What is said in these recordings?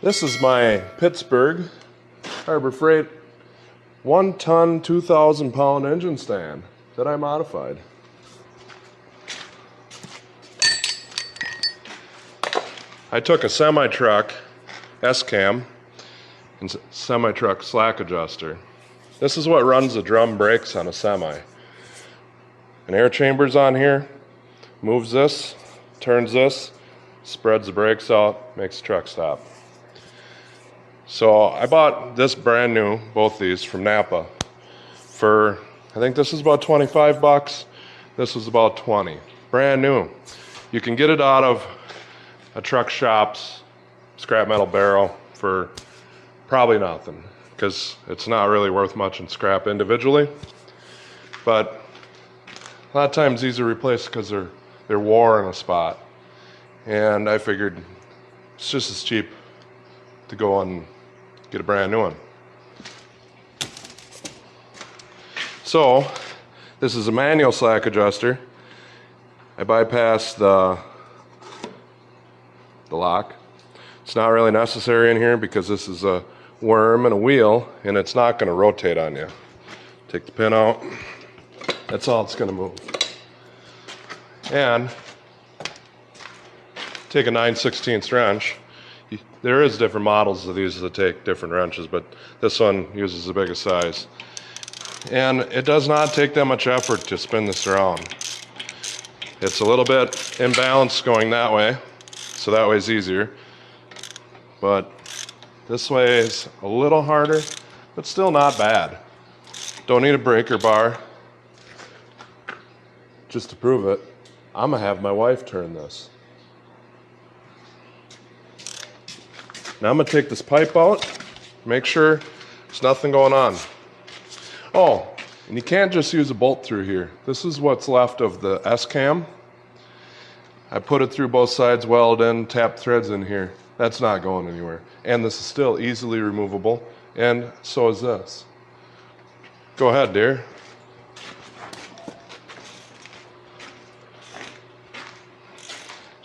This is my Pittsburgh Harbor Freight 1-ton, 2,000-pound engine stand that I modified. I took a semi-truck S-cam and semi-truck slack adjuster. This is what runs the drum brakes on a semi. An air chamber's on here, moves this, turns this, spreads the brakes out, makes the truck stop. So I bought this brand new, both these from Napa, for, I think this is about 25 bucks. This was about 20. Brand new. You can get it out of a truck shop's scrap metal barrel for probably nothing, because it's not really worth much in scrap individually. But a lot of times these are replaced because they're wore in a spot. And I figured it's just as cheap to go and get a brand new one. So this is a manual slack adjuster. I bypassed the lock. It's not really necessary in here because this is a worm and a wheel, and it's not going to rotate on you. Take the pin out. That's all it's going to move. And take a 9/16 wrench. There is different models of these that take different wrenches, but this one uses the biggest size. And it does not take that much effort to spin this around. It's a little bit imbalanced going that way, so that way is easier. But this way is a little harder, but still not bad. Don't need a breaker bar. Just to prove it, I'm gonna have my wife turn this. Now I'm gonna take this pipe out, make sure there's nothing going on. Oh, and you can't just use a bolt through here. This is what's left of the S-cam. I put it through both sides, welded in, tapped threads in here. That's not going anywhere. And this is still easily removable, and so is this. Go ahead, dear.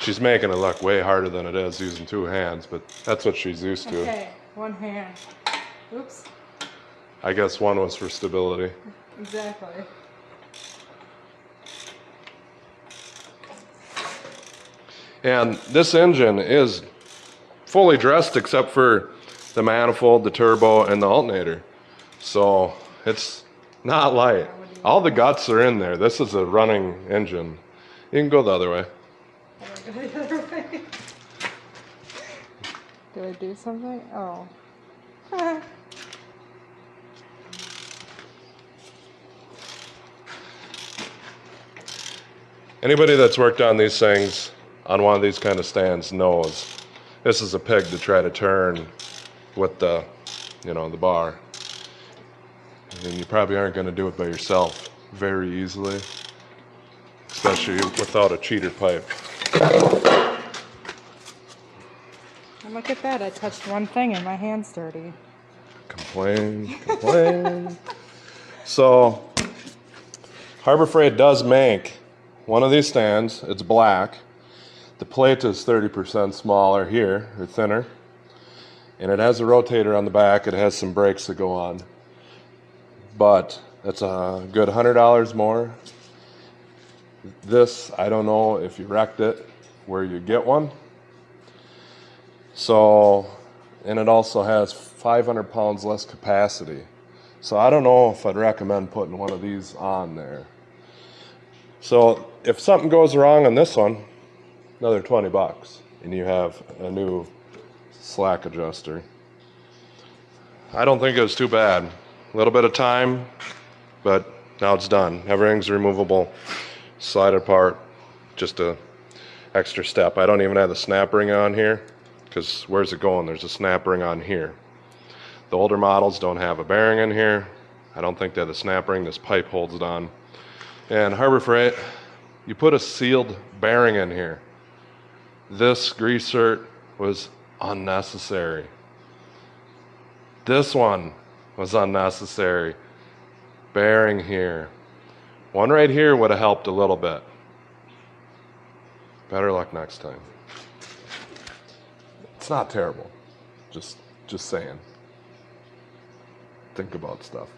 She's making it look way harder than it is using two hands, but that's what she's used to. Okay, one hand. Oops. I guess one was for stability. Exactly. And this engine is fully dressed except for the manifold, the turbo, and the alternator. So it's not light. All the guts are in there. This is a running engine. You can go the other way. Did I do something? Oh. Anybody that's worked on these things on one of these kind of stands knows this is a pig to try to turn with the, the bar. And you probably aren't going to do it by yourself very easily, especially without a cheater pipe. And look at that, I touched one thing and my hand's dirty. Complain. So, Harbor Freight does make one of these stands. It's black. The plate is 30% smaller here, or thinner. And it has a rotator on the back. It has some brakes that go on. But it's a good $100 more. This, I don't know if you wrecked it, where you get one. So, and it also has 500 pounds less capacity. So I don't know if I'd recommend putting one of these on there. So if something goes wrong on this one, another 20 bucks, and you have a new slack adjuster. I don't think it was too bad. A little bit of time, but now it's done. Everything's removable. Slide it apart, just a extra step. I don't even have the snap ring on here, because where's it going? There's a snap ring on here. The older models don't have a bearing in here. I don't think they have the snap ring. This pipe holds it on. And Harbor Freight, you put a sealed bearing in here. This grease cert was unnecessary. This one was unnecessary. Bearing here. One right here would have helped a little bit. Better luck next time. It's not terrible. Just saying. Think about stuff.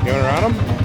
You want to run them?